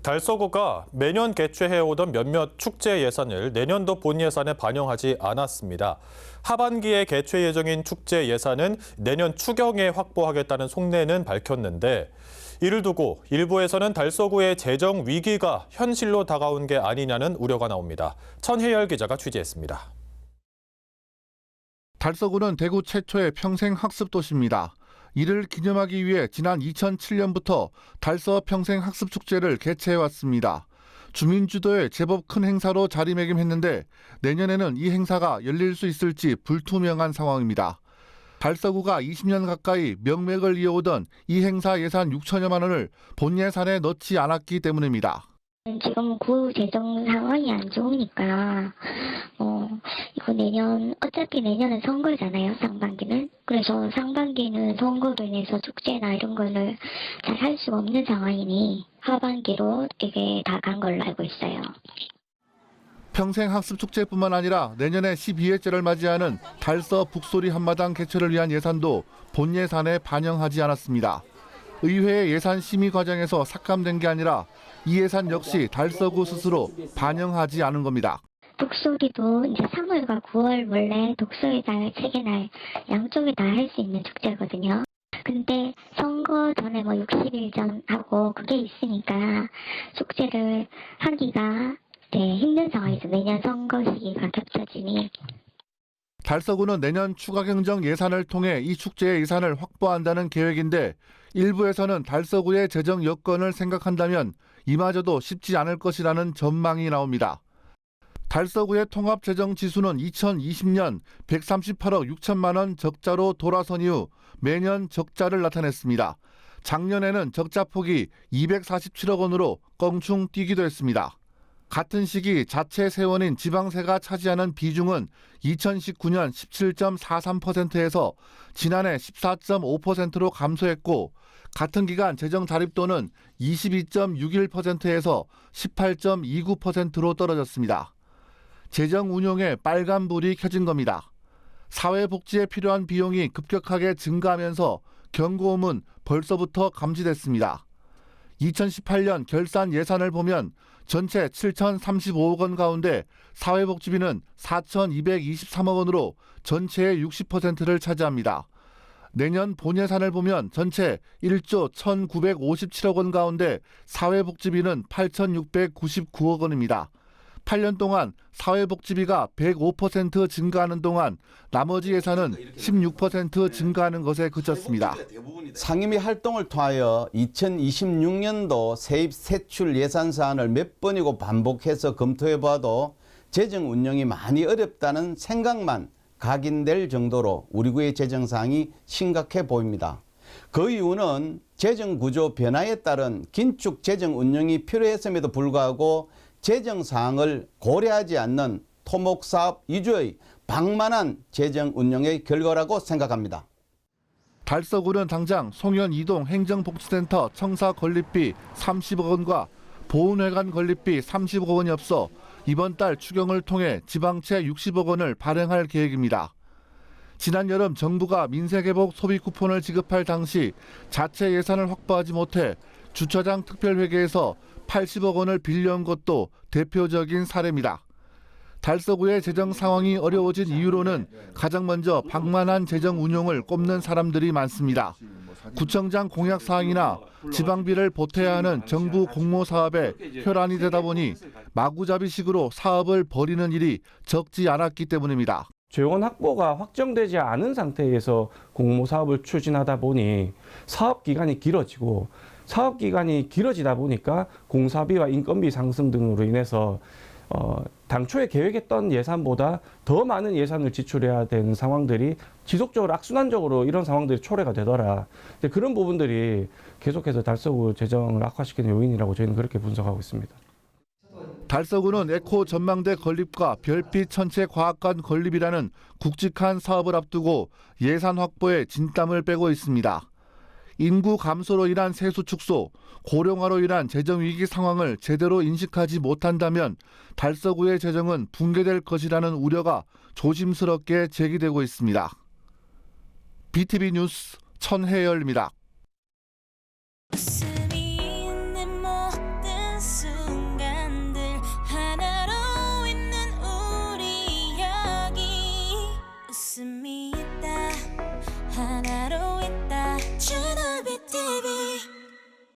달서구가 매년 개최해오던 몇몇 축제 예산을 내년도 본 예산에 반영하지 않았습니다. 하반기에 개최 예정인 축제 예산은 내년 추경에 확보하겠다는 속내는 밝혔는데 이를 두고 일부에서는 달서구의 재정 위기가 현실로 다가온 게 아니냐는 우려가 나옵니다. 천혜열 기자가 취재했습니다. 달서구는 대구 최초의 평생학습도시입니다. 이를 기념하기 위해 지난 2007년부터 달서 평생학습축제를 개최해왔습니다. 주민 주도의 제법 큰 행사로 자리매김했는데 내년에는 이 행사가 열릴 수 있을지 불투명한 상황입니다. 달서구가 20년 가까이 명맥을 이어오던 이 행사 예산 6천여만 원을 본 예산에 넣지 않았기 때문입니다. 지금 구 재정 상황이 안 좋으니까 이거 어차피 내년은 선거잖아요, 상반기는. 그래서 상반기는 선거로 인해서 축제나 이런 거를 잘 할 수가 없는 상황이니 하반기로 이게 다 간 걸로 알고 있어요. 평생학습축제뿐만 아니라 내년에 12회째를 맞이하는 달서 북소리 한마당 개최를 위한 예산도 본 예산에 반영하지 않았습니다. 의회의 예산 심의 과정에서 삭감된 게 아니라 이 예산 역시 달서구 스스로 반영하지 않은 겁니다. 독서리도 이제 3월과 9월 원래 독서회장 3개날 양쪽에 다 할 수 있는 축제거든요. 근데 선거 전에 60일 전 하고 그게 있으니까 축제를 하기가 힘든 상황에서 내년 선거 시기가 겹쳐지니 달서구는 내년 추가 경정 예산을 통해 이 축제의 예산을 확보한다는 계획인데 일부에서는 달서구의 재정 여건을 생각한다면 이마저도 쉽지 않을 것이라는 전망이 나옵니다. 달서구의 통합재정지수는 2020년 138억 6천만 원 적자로 돌아선 이후 매년 적자를 나타냈습니다. 작년에는 적자폭이 247억 원으로 껑충 뛰기도 했습니다. 같은 시기 자체 세원인 지방세가 차지하는 비중은 2019년 17.43%에서 지난해 14.5%로 감소했고 같은 기간 재정 자립도는 22.61%에서 18.29%로 떨어졌습니다. 재정 운용에 빨간불이 켜진 겁니다. 사회복지에 필요한 비용이 급격하게 증가하면서 경고음은 벌써부터 감지됐습니다. 2018년 결산 예산을 보면 전체 7,035억 원 가운데 사회복지비는 4,223억 원으로 전체의 60%를 차지합니다. 내년 본 예산을 보면 전체 1조 1,957억 원 가운데 사회복지비는 8,699억 원입니다. 8년 동안 사회복지비가 105% 증가하는 동안 나머지 예산은 16% 증가하는 것에 그쳤습니다. 상임위 활동을 통하여 2026년도 세입 세출 예산 사안을 몇 번이고 반복해서 검토해 봐도 재정 운영이 많이 어렵다는 생각만 각인될 정도로 우리 구의 재정 사항이 심각해 보입니다. 그 이유는 재정 구조 변화에 따른 긴축 재정 운영이 필요했음에도 불구하고 재정 사항을 고려하지 않는 토목사업 위주의 방만한 재정 운영의 결과라고 생각합니다. 달서구는 당장 송현 이동 행정복지센터 청사 건립비 30억 원과 보훈회관 건립비 30억 원이 없어 이번 달 추경을 통해 지방채 60억 원을 발행할 계획입니다. 지난 여름 정부가 민생회복 소비 쿠폰을 지급할 당시 자체 예산을 확보하지 못해 주차장 특별회계에서 80억 원을 빌려온 것도 대표적인 사례입니다. 달서구의 재정 상황이 어려워진 이유로는 가장 먼저 방만한 재정 운용을 꼽는 사람들이 많습니다. 구청장 공약 사항이나 지방비를 보태야 하는 정부 공모 사업에 혈안이 되다 보니 마구잡이식으로 사업을 벌이는 일이 적지 않았기 때문입니다. 재원 확보가 확정되지 않은 상태에서 공모 사업을 추진하다 보니 사업 기간이 길어지고 사업 기간이 길어지다 보니까 공사비와 인건비 상승 등으로 인해서 당초에 계획했던 예산보다 더 많은 예산을 지출해야 되는 상황들이 지속적으로 악순환적으로 이런 상황들이 초래가 되더라. 그런 부분들이 계속해서 달서구 재정을 악화시키는 요인이라고 저희는 그렇게 분석하고 있습니다. 달서구는 에코 전망대 건립과 별빛 천체 과학관 건립이라는 굵직한 사업을 앞두고 예산 확보에 진땀을 빼고 있습니다. 인구 감소로 인한 세수 축소, 고령화로 인한 재정 위기 상황을 제대로 인식하지 못한다면 달서구의 재정은 붕괴될 것이라는 우려가 조심스럽게 제기되고 있습니다. BTV 뉴스 천혜열입니다.